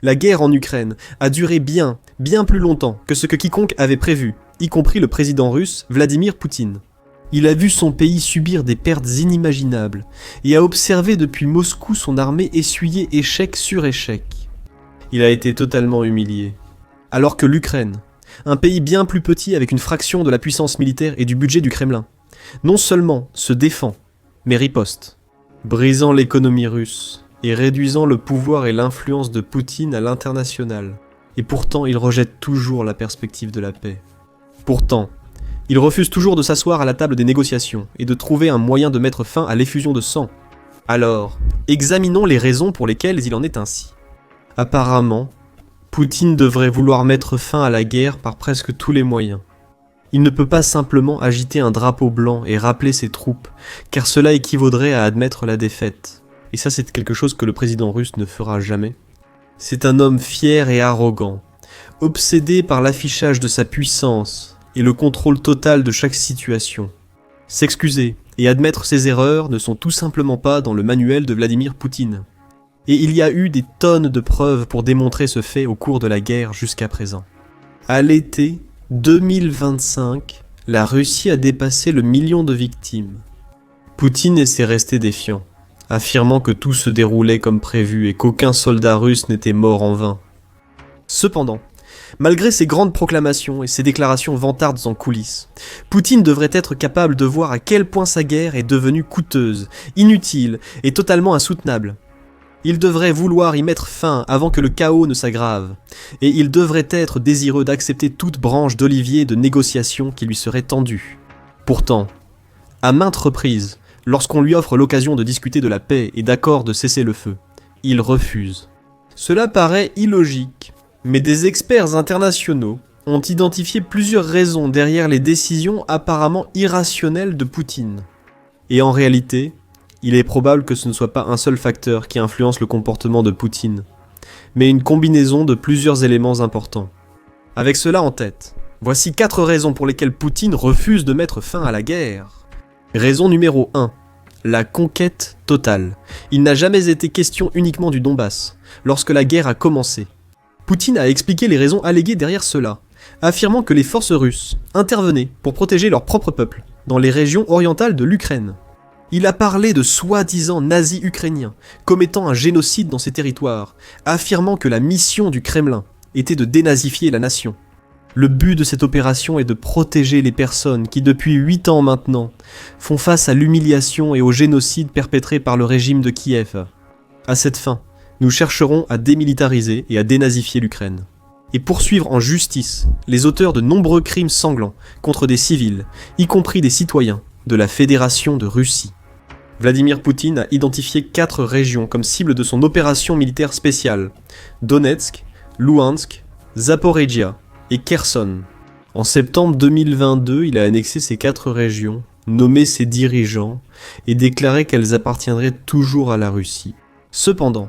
La guerre en Ukraine a duré bien plus longtemps que ce que quiconque avait prévu, y compris le président russe Vladimir Poutine. Il a vu son pays subir des pertes inimaginables et a observé depuis Moscou son armée essuyer échec sur échec. Il a été totalement humilié. Alors que l'Ukraine, un pays bien plus petit avec une fraction de la puissance militaire et du budget du Kremlin, non seulement se défend, mais riposte, brisant l'économie russe et réduisant le pouvoir et l'influence de Poutine à l'international. Et pourtant, il rejette toujours la perspective de la paix. Pourtant, il refuse toujours de s'asseoir à la table des négociations et de trouver un moyen de mettre fin à l'effusion de sang. Alors, examinons les raisons pour lesquelles il en est ainsi. Apparemment, Poutine devrait vouloir mettre fin à la guerre par presque tous les moyens. Il ne peut pas simplement agiter un drapeau blanc et rappeler ses troupes, car cela équivaudrait à admettre la défaite. Et ça, c'est quelque chose que le président russe ne fera jamais. C'est un homme fier et arrogant, obsédé par l'affichage de sa puissance et le contrôle total de chaque situation. S'excuser et admettre ses erreurs ne sont tout simplement pas dans le manuel de Vladimir Poutine. Et il y a eu des tonnes de preuves pour démontrer ce fait au cours de la guerre jusqu'à présent. À l'été 2025, la Russie a dépassé le million de victimes. Poutine essaie resté défiant, affirmant que tout se déroulait comme prévu et qu'aucun soldat russe n'était mort en vain. Cependant, malgré ses grandes proclamations et ses déclarations vantardes en coulisses, Poutine devrait être capable de voir à quel point sa guerre est devenue coûteuse, inutile et totalement insoutenable. Il devrait vouloir y mettre fin avant que le chaos ne s'aggrave, et il devrait être désireux d'accepter toute branche d'olivier de négociation qui lui serait tendue. Pourtant, à maintes reprises, lorsqu'on lui offre l'occasion de discuter de la paix et d'accords de cessez-le-feu, il refuse. Cela paraît illogique, mais des experts internationaux ont identifié plusieurs raisons derrière les décisions apparemment irrationnelles de Poutine. Et en réalité, il est probable que ce ne soit pas un seul facteur qui influence le comportement de Poutine, mais une combinaison de plusieurs éléments importants. Avec cela en tête, voici 4 raisons pour lesquelles Poutine refuse de mettre fin à la guerre. Raison numéro 1. La conquête totale. Il n'a jamais été question uniquement du Donbass, lorsque la guerre a commencé. Poutine a expliqué les raisons alléguées derrière cela, affirmant que les forces russes intervenaient pour protéger leur propre peuple, dans les régions orientales de l'Ukraine. Il a parlé de soi-disant nazis ukrainiens, commettant un génocide dans ces territoires, affirmant que la mission du Kremlin était de dénazifier la nation. Le but de cette opération est de protéger les personnes qui, depuis 8 ans maintenant, font face à l'humiliation et au génocide perpétré par le régime de Kiev. À cette fin, nous chercherons à démilitariser et à dénazifier l'Ukraine, et poursuivre en justice les auteurs de nombreux crimes sanglants contre des civils, y compris des citoyens de la Fédération de Russie. Vladimir Poutine a identifié 4 régions comme cible de son opération militaire spéciale: Donetsk, Louhansk, Zaporijia et Kherson. En septembre 2022, il a annexé ces 4 régions, nommé ses dirigeants et déclaré qu'elles appartiendraient toujours à la Russie. Cependant,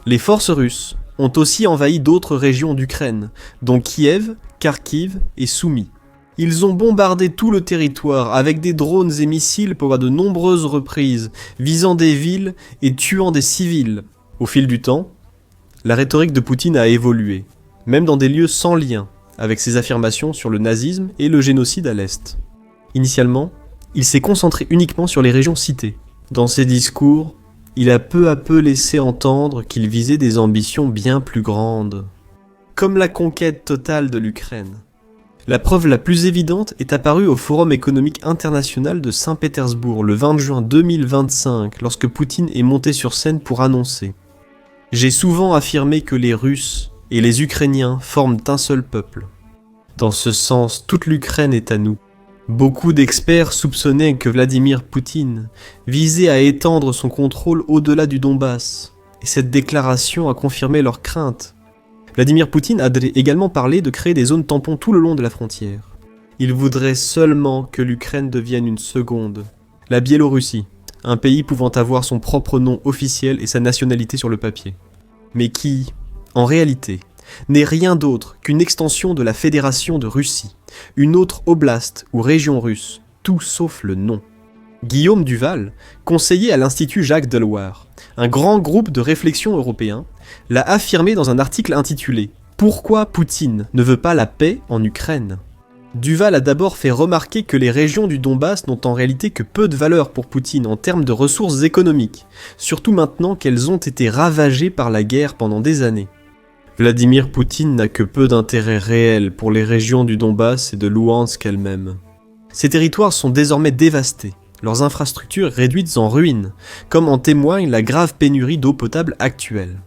les forces russes ont aussi envahi d'autres régions d'Ukraine, dont Kiev, Kharkiv et Soumy. Ils ont bombardé tout le territoire avec des drones et missiles à de nombreuses reprises, visant des villes et tuant des civils. Au fil du temps, la rhétorique de Poutine a évolué, même dans des lieux sans lien avec ses affirmations sur le nazisme et le génocide à l'Est. Initialement, il s'est concentré uniquement sur les régions citées. Dans ses discours, il a peu à peu laissé entendre qu'il visait des ambitions bien plus grandes, comme la conquête totale de l'Ukraine. La preuve la plus évidente est apparue au Forum économique international de Saint-Pétersbourg le 20 juin 2025, lorsque Poutine est monté sur scène pour annoncer « J'ai souvent affirmé que les Russes et les Ukrainiens forment un seul peuple. Dans ce sens, toute l'Ukraine est à nous. » Beaucoup d'experts soupçonnaient que Vladimir Poutine visait à étendre son contrôle au-delà du Donbass, et cette déclaration a confirmé leurs craintes. Vladimir Poutine a également parlé de créer des zones tampons tout le long de la frontière. Il voudrait seulement que l'Ukraine devienne une seconde. La Biélorussie, un pays pouvant avoir son propre nom officiel et sa nationalité sur le papier, mais qui, en réalité, n'est rien d'autre qu'une extension de la Fédération de Russie, une autre oblast ou région russe, tout sauf le nom. Guillaume Duval, conseiller à l'Institut Jacques Deloire, un grand groupe de réflexion européen, l'a affirmé dans un article intitulé « Pourquoi Poutine ne veut pas la paix en Ukraine ?» Duval a d'abord fait remarquer que les régions du Donbass n'ont en réalité que peu de valeur pour Poutine en termes de ressources économiques, surtout maintenant qu'elles ont été ravagées par la guerre pendant des années. Vladimir Poutine n'a que peu d'intérêt réel pour les régions du Donbass et de Louhansk elles-mêmes. Ces territoires sont désormais dévastés, leurs infrastructures réduites en ruines, comme en témoigne la grave pénurie d'eau potable actuelle.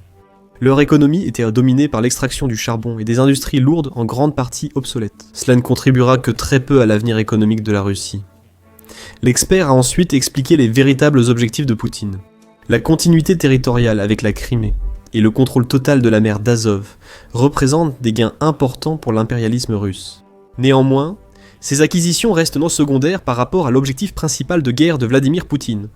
Leur économie était dominée par l'extraction du charbon et des industries lourdes en grande partie obsolètes. Cela ne contribuera que très peu à l'avenir économique de la Russie. L'expert a ensuite expliqué les véritables objectifs de Poutine. La continuité territoriale avec la Crimée et le contrôle total de la mer d'Azov représentent des gains importants pour l'impérialisme russe. Néanmoins, ces acquisitions restent non secondaires par rapport à l'objectif principal de guerre de Vladimir Poutine,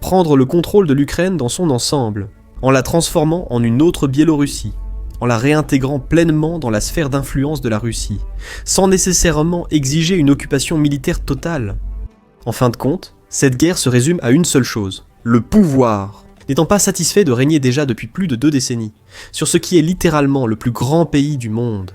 prendre le contrôle de l'Ukraine dans son ensemble, en la transformant en une autre Biélorussie, en la réintégrant pleinement dans la sphère d'influence de la Russie, sans nécessairement exiger une occupation militaire totale. En fin de compte, cette guerre se résume à une seule chose, le pouvoir. N'étant pas satisfait de régner déjà depuis plus de 2 décennies, sur ce qui est littéralement le plus grand pays du monde,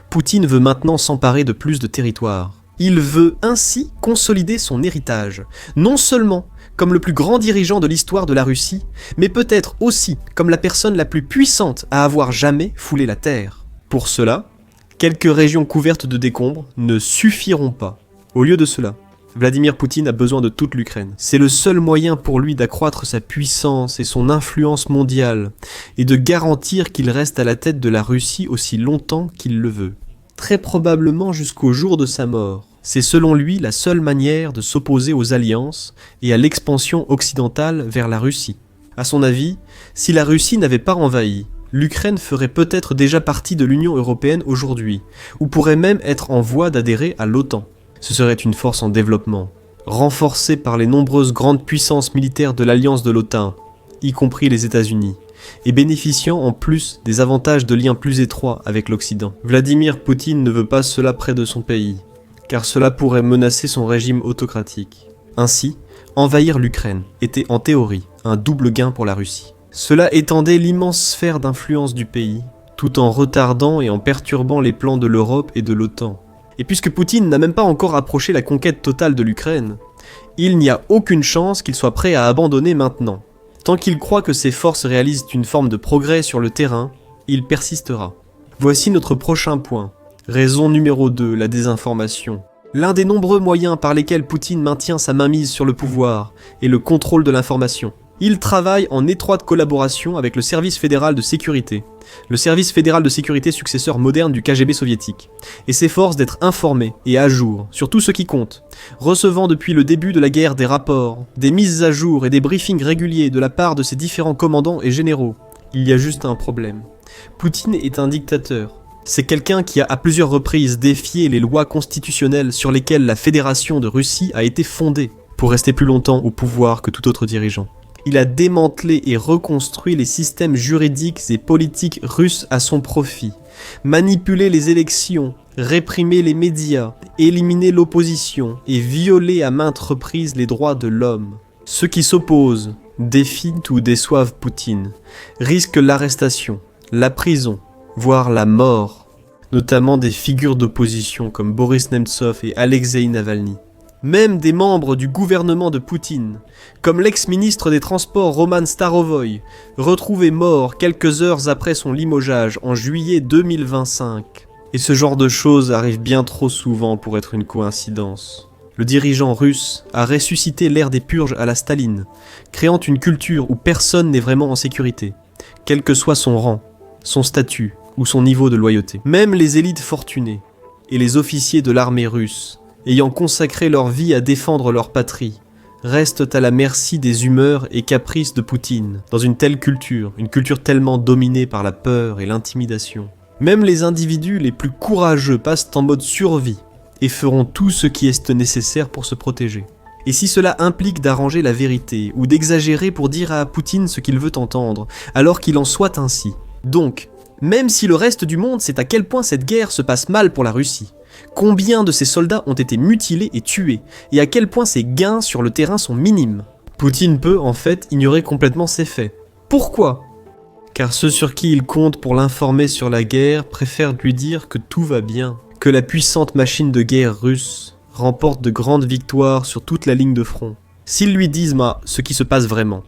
Poutine veut maintenant s'emparer de plus de territoires. Il veut ainsi consolider son héritage, non seulement comme le plus grand dirigeant de l'histoire de la Russie, mais peut-être aussi comme la personne la plus puissante à avoir jamais foulé la terre. Pour cela, quelques régions couvertes de décombres ne suffiront pas. Au lieu de cela, Vladimir Poutine a besoin de toute l'Ukraine. C'est le seul moyen pour lui d'accroître sa puissance et son influence mondiale, et de garantir qu'il reste à la tête de la Russie aussi longtemps qu'il le veut. Très probablement jusqu'au jour de sa mort. C'est selon lui la seule manière de s'opposer aux alliances et à l'expansion occidentale vers la Russie. À son avis, si la Russie n'avait pas envahi, l'Ukraine ferait peut-être déjà partie de l'Union européenne aujourd'hui, ou pourrait même être en voie d'adhérer à l'OTAN. Ce serait une force en développement, renforcée par les nombreuses grandes puissances militaires de l'alliance de l'OTAN, y compris les États-Unis, et bénéficiant en plus des avantages de liens plus étroits avec l'Occident. Vladimir Poutine ne veut pas cela près de son pays, car cela pourrait menacer son régime autocratique. Ainsi, envahir l'Ukraine était en théorie un double gain pour la Russie. Cela étendait l'immense sphère d'influence du pays, tout en retardant et en perturbant les plans de l'Europe et de l'OTAN. Et puisque Poutine n'a même pas encore approché la conquête totale de l'Ukraine, il n'y a aucune chance qu'il soit prêt à abandonner maintenant. Tant qu'il croit que ses forces réalisent une forme de progrès sur le terrain, il persistera. Voici notre prochain point. Raison numéro 2, la désinformation. L'un des nombreux moyens par lesquels Poutine maintient sa mainmise sur le pouvoir est le contrôle de l'information. Il travaille en étroite collaboration avec le Service fédéral de sécurité, le service fédéral de sécurité successeur moderne du KGB soviétique, et s'efforce d'être informé et à jour sur tout ce qui compte, recevant depuis le début de la guerre des rapports, des mises à jour et des briefings réguliers de la part de ses différents commandants et généraux. Il y a juste un problème. Poutine est un dictateur. C'est quelqu'un qui a à plusieurs reprises défié les lois constitutionnelles sur lesquelles la Fédération de Russie a été fondée, pour rester plus longtemps au pouvoir que tout autre dirigeant. Il a démantelé et reconstruit les systèmes juridiques et politiques russes à son profit, manipulé les élections, réprimé les médias, éliminé l'opposition et violé à maintes reprises les droits de l'homme. Ceux qui s'opposent, défient ou déçoivent Poutine, risquent l'arrestation, la prison, voire la mort, notamment des figures d'opposition comme Boris Nemtsov et Alexei Navalny. Même des membres du gouvernement de Poutine, comme l'ex-ministre des Transports Roman Starovoy, retrouvé mort quelques heures après son limogeage en juillet 2025. Et ce genre de choses arrive bien trop souvent pour être une coïncidence. Le dirigeant russe a ressuscité l'ère des purges à la Staline, créant une culture où personne n'est vraiment en sécurité, quel que soit son rang, son statut ou son niveau de loyauté. Même les élites fortunées et les officiers de l'armée russe, ayant consacré leur vie à défendre leur patrie, restent à la merci des humeurs et caprices de Poutine, dans une telle culture, une culture tellement dominée par la peur et l'intimidation. Même les individus les plus courageux passent en mode survie et feront tout ce qui est nécessaire pour se protéger. Et si cela implique d'arranger la vérité ou d'exagérer pour dire à Poutine ce qu'il veut entendre, alors qu'il en soit ainsi. Donc, même si le reste du monde sait à quel point cette guerre se passe mal pour la Russie, combien de ses soldats ont été mutilés et tués, et à quel point ses gains sur le terrain sont minimes. Poutine peut, en fait, ignorer complètement ces faits. Pourquoi ? car ceux sur qui il compte pour l'informer sur la guerre préfèrent lui dire que tout va bien, que la puissante machine de guerre russe remporte de grandes victoires sur toute la ligne de front. S'ils lui disent ce qui se passe vraiment,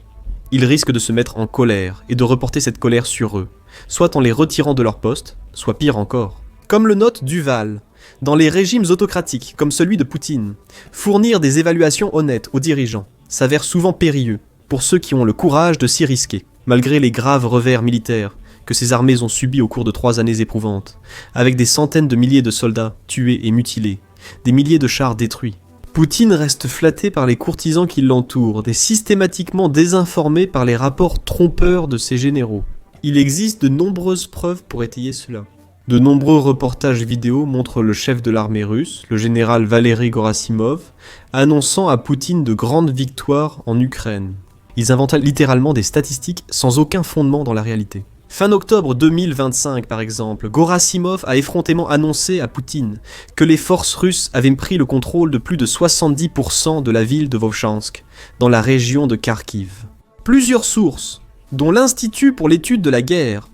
il risque de se mettre en colère et de reporter cette colère sur eux, soit en les retirant de leur poste, soit pire encore. Comme le note Duval, dans les régimes autocratiques, comme celui de Poutine, fournir des évaluations honnêtes aux dirigeants s'avère souvent périlleux pour ceux qui ont le courage de s'y risquer, malgré les graves revers militaires que ces armées ont subis au cours de 3 années éprouvantes, avec des centaines de milliers de soldats tués et mutilés, des milliers de chars détruits. Poutine reste flatté par les courtisans qui l'entourent, et systématiquement désinformé par les rapports trompeurs de ses généraux. Il existe de nombreuses preuves pour étayer cela. De nombreux reportages vidéo montrent le chef de l'armée russe, le général Valery Gerasimov, annonçant à Poutine de grandes victoires en Ukraine. Ils inventent littéralement des statistiques sans aucun fondement dans la réalité. Fin octobre 2025 par exemple, Gerasimov a effrontément annoncé à Poutine que les forces russes avaient pris le contrôle de plus de 70% de la ville de Vovchansk, dans la région de Kharkiv. Plusieurs sources, dont l'Institut pour l'étude de la guerre,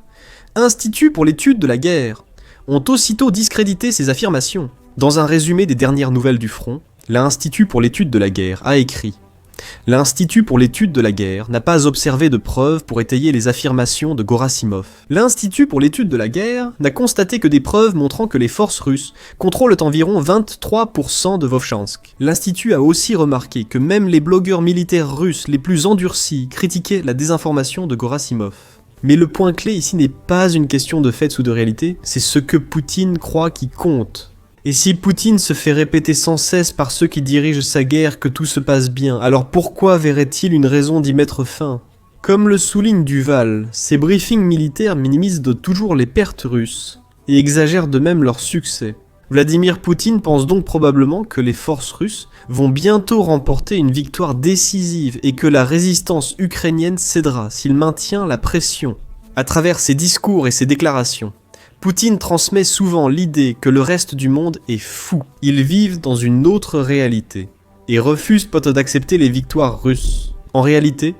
ont aussitôt discrédité ces affirmations. Dans un résumé des dernières nouvelles du front, l'Institut pour l'étude de la guerre a écrit « L'Institut pour l'étude de la guerre n'a pas observé de preuves pour étayer les affirmations de Gerasimov. L'Institut pour l'étude de la guerre n'a constaté que des preuves montrant que les forces russes contrôlent environ 23% de Vovchansk. L'Institut a aussi remarqué que même les blogueurs militaires russes les plus endurcis critiquaient la désinformation de Gerasimov. Mais le point clé ici n'est pas une question de faits ou de réalité, c'est ce que Poutine croit qui compte. Et si Poutine se fait répéter sans cesse par ceux qui dirigent sa guerre que tout se passe bien, alors pourquoi verrait-il une raison d'y mettre fin ? Comme le souligne Duval, ces briefings militaires minimisent toujours les pertes russes, et exagèrent de même leur succès. Vladimir Poutine pense donc probablement que les forces russes vont bientôt remporter une victoire décisive et que la résistance ukrainienne cédera s'il maintient la pression. À travers ses discours et ses déclarations, Poutine transmet souvent l'idée que le reste du monde est fou. Ils vivent dans une autre réalité et refusent d'accepter les victoires russes. En réalité,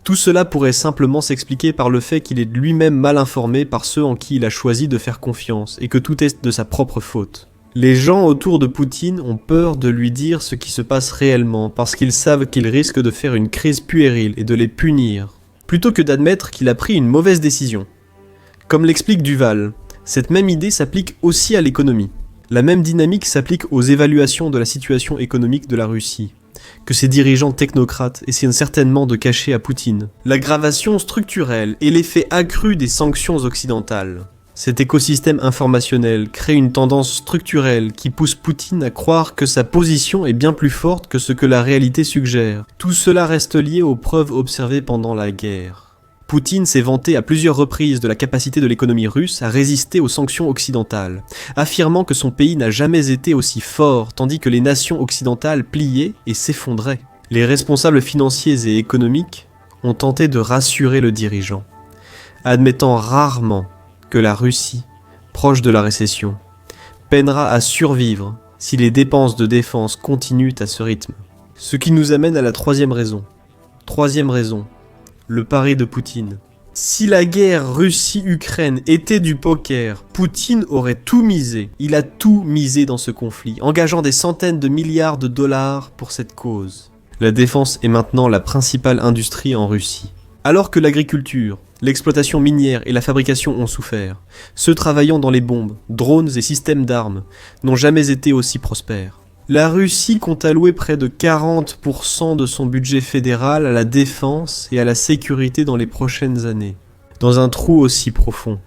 tout cela pourrait simplement s'expliquer par le fait qu'il est lui-même mal informé par ceux en qui il a choisi de faire confiance et que tout est de sa propre faute. Les gens autour de Poutine ont peur de lui dire ce qui se passe réellement parce qu'ils savent qu'il risque de faire une crise puérile et de les punir, plutôt que d'admettre qu'il a pris une mauvaise décision. Comme l'explique Duval, cette même idée s'applique aussi à l'économie. La même dynamique s'applique aux évaluations de la situation économique de la Russie, que ses dirigeants technocrates essaient certainement de cacher à Poutine. L'aggravation structurelle et l'effet accru des sanctions occidentales. Cet écosystème informationnel crée une tendance structurelle qui pousse Poutine à croire que sa position est bien plus forte que ce que la réalité suggère. Tout cela reste lié aux preuves observées pendant la guerre. Poutine s'est vanté à plusieurs reprises de la capacité de l'économie russe à résister aux sanctions occidentales, affirmant que son pays n'a jamais été aussi fort, tandis que les nations occidentales pliaient et s'effondraient. Les responsables financiers et économiques ont tenté de rassurer le dirigeant, admettant rarement que la Russie, proche de la récession, peinera à survivre si les dépenses de défense continuent à ce rythme. Ce qui nous amène à la troisième raison. Troisième raison. Le pari de Poutine. Si la guerre Russie-Ukraine était du poker, Poutine aurait tout misé. Il a tout misé dans ce conflit, engageant des centaines de milliards de dollars pour cette cause. La défense est maintenant la principale industrie en Russie. Alors que l'agriculture, l'exploitation minière et la fabrication ont souffert, ceux travaillant dans les bombes, drones et systèmes d'armes n'ont jamais été aussi prospères. La Russie compte allouer près de 40% de son budget fédéral à la défense et à la sécurité dans les prochaines années. Dans un trou aussi profond,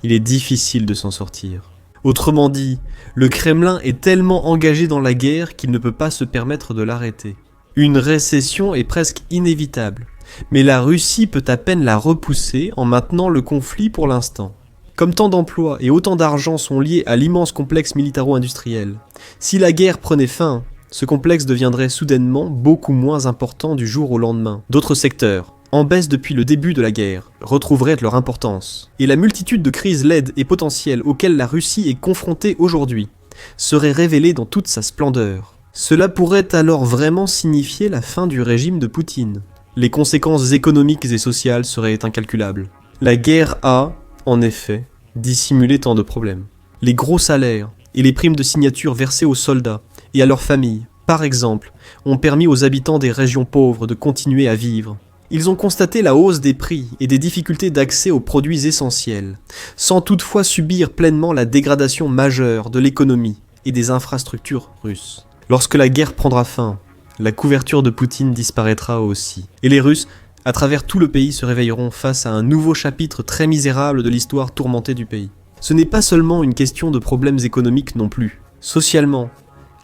il est difficile de s'en sortir. Autrement dit, le Kremlin est tellement engagé dans la guerre qu'il ne peut pas se permettre de l'arrêter. Une récession est presque inévitable, mais la Russie peut à peine la repousser en maintenant le conflit pour l'instant. Comme tant d'emplois et autant d'argent sont liés à l'immense complexe militaro-industriel, si la guerre prenait fin, ce complexe deviendrait soudainement beaucoup moins important du jour au lendemain. D'autres secteurs, en baisse depuis le début de la guerre, retrouveraient leur importance. Et la multitude de crises laides et potentielles auxquelles la Russie est confrontée aujourd'hui serait révélée dans toute sa splendeur. Cela pourrait alors vraiment signifier la fin du régime de Poutine. Les conséquences économiques et sociales seraient incalculables. La guerre a, en effet, dissimulé tant de problèmes. Les gros salaires et les primes de signature versées aux soldats et à leurs familles, par exemple, ont permis aux habitants des régions pauvres de continuer à vivre. Ils ont constaté la hausse des prix et des difficultés d'accès aux produits essentiels, sans toutefois subir pleinement la dégradation majeure de l'économie et des infrastructures russes. Lorsque la guerre prendra fin, la couverture de Poutine disparaîtra aussi, et les Russes, à travers tout le pays, se réveilleront face à un nouveau chapitre très misérable de l'histoire tourmentée du pays. Ce n'est pas seulement une question de problèmes économiques non plus. Socialement,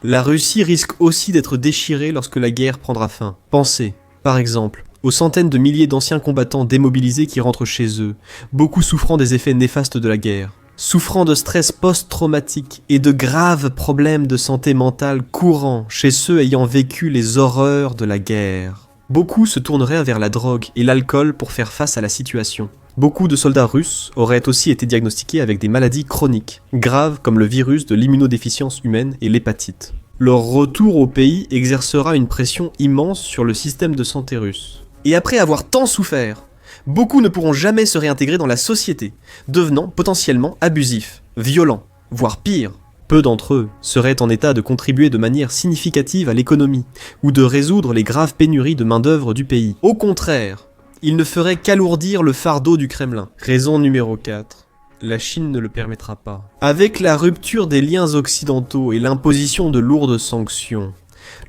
la Russie risque aussi d'être déchirée lorsque la guerre prendra fin. Pensez, par exemple, aux centaines de milliers d'anciens combattants démobilisés qui rentrent chez eux, beaucoup souffrant des effets néfastes de la guerre, souffrant de stress post-traumatique et de graves problèmes de santé mentale courants chez ceux ayant vécu les horreurs de la guerre. Beaucoup se tourneraient vers la drogue et l'alcool pour faire face à la situation. Beaucoup de soldats russes auraient aussi été diagnostiqués avec des maladies chroniques, graves comme le virus de l'immunodéficience humaine et l'hépatite. Leur retour au pays exercera une pression immense sur le système de santé russe. Et après avoir tant souffert, beaucoup ne pourront jamais se réintégrer dans la société, devenant potentiellement abusifs, violents, voire pire. Peu d'entre eux seraient en état de contribuer de manière significative à l'économie, ou de résoudre les graves pénuries de main-d'œuvre du pays. Au contraire, ils ne feraient qu'alourdir le fardeau du Kremlin. Raison numéro 4. La Chine ne le permettra pas. Avec la rupture des liens occidentaux et l'imposition de lourdes sanctions,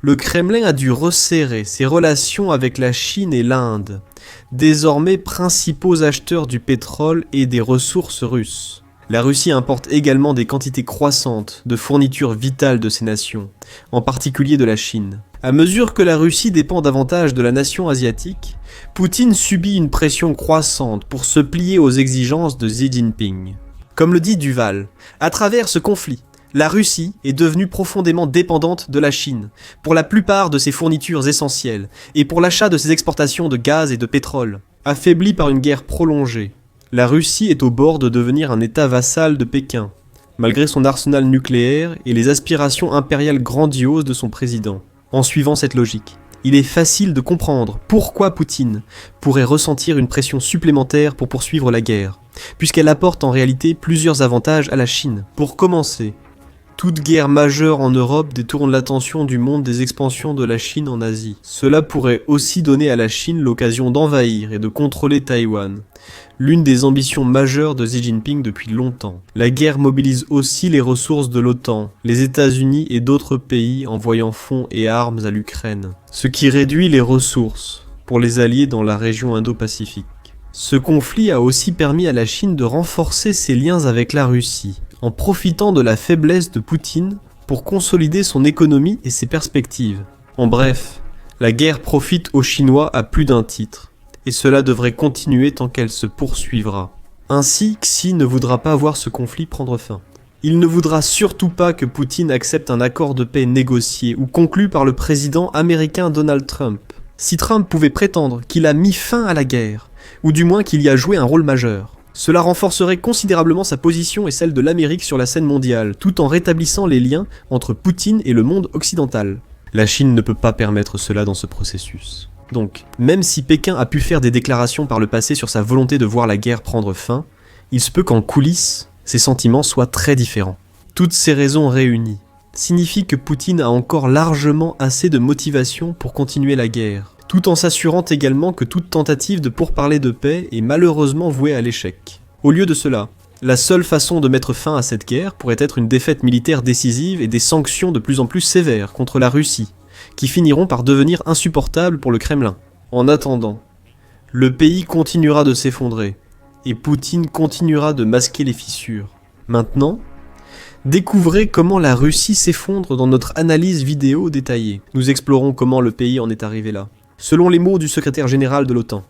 le Kremlin a dû resserrer ses relations avec la Chine et l'Inde, désormais principaux acheteurs du pétrole et des ressources russes. La Russie importe également des quantités croissantes de fournitures vitales de ces nations, en particulier de la Chine. À mesure que la Russie dépend davantage de la nation asiatique, Poutine subit une pression croissante pour se plier aux exigences de Xi Jinping. Comme le dit Duval, à travers ce conflit, la Russie est devenue profondément dépendante de la Chine pour la plupart de ses fournitures essentielles et pour l'achat de ses exportations de gaz et de pétrole. Affaiblie par une guerre prolongée, la Russie est au bord de devenir un État vassal de Pékin, malgré son arsenal nucléaire et les aspirations impériales grandioses de son président. En suivant cette logique, il est facile de comprendre pourquoi Poutine pourrait ressentir une pression supplémentaire pour poursuivre la guerre, puisqu'elle apporte en réalité plusieurs avantages à la Chine. Pour commencer, toute guerre majeure en Europe détourne l'attention du monde des expansions de la Chine en Asie. Cela pourrait aussi donner à la Chine l'occasion d'envahir et de contrôler Taïwan, l'une des ambitions majeures de Xi Jinping depuis longtemps. La guerre mobilise aussi les ressources de l'OTAN, les États-Unis et d'autres pays envoyant fonds et armes à l'Ukraine, ce qui réduit les ressources pour les alliés dans la région Indo-Pacifique. Ce conflit a aussi permis à la Chine de renforcer ses liens avec la Russie, en profitant de la faiblesse de Poutine pour consolider son économie et ses perspectives. En bref, la guerre profite aux Chinois à plus d'un titre, et cela devrait continuer tant qu'elle se poursuivra. Ainsi, Xi ne voudra pas voir ce conflit prendre fin. Il ne voudra surtout pas que Poutine accepte un accord de paix négocié ou conclu par le président américain Donald Trump. Si Trump pouvait prétendre qu'il a mis fin à la guerre, ou du moins qu'il y a joué un rôle majeur, cela renforcerait considérablement sa position et celle de l'Amérique sur la scène mondiale, tout en rétablissant les liens entre Poutine et le monde occidental. La Chine ne peut pas permettre cela dans ce processus. Donc, même si Pékin a pu faire des déclarations par le passé sur sa volonté de voir la guerre prendre fin, il se peut qu'en coulisses, ses sentiments soient très différents. Toutes ces raisons réunies signifient que Poutine a encore largement assez de motivation pour continuer la guerre, tout en s'assurant également que toute tentative de pourparler de paix est malheureusement vouée à l'échec. Au lieu de cela, la seule façon de mettre fin à cette guerre pourrait être une défaite militaire décisive et des sanctions de plus en plus sévères contre la Russie, qui finiront par devenir insupportables pour le Kremlin. En attendant, le pays continuera de s'effondrer, et Poutine continuera de masquer les fissures. Maintenant, découvrez comment la Russie s'effondre dans notre analyse vidéo détaillée. Nous explorons comment le pays en est arrivé là. Selon les mots du secrétaire général de l'OTAN,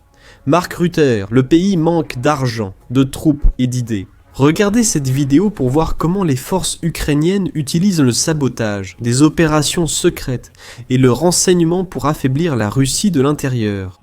Mark Rutte, le pays manque d'argent, de troupes et d'idées. Regardez cette vidéo pour voir comment les forces ukrainiennes utilisent le sabotage, des opérations secrètes et le renseignement pour affaiblir la Russie de l'intérieur.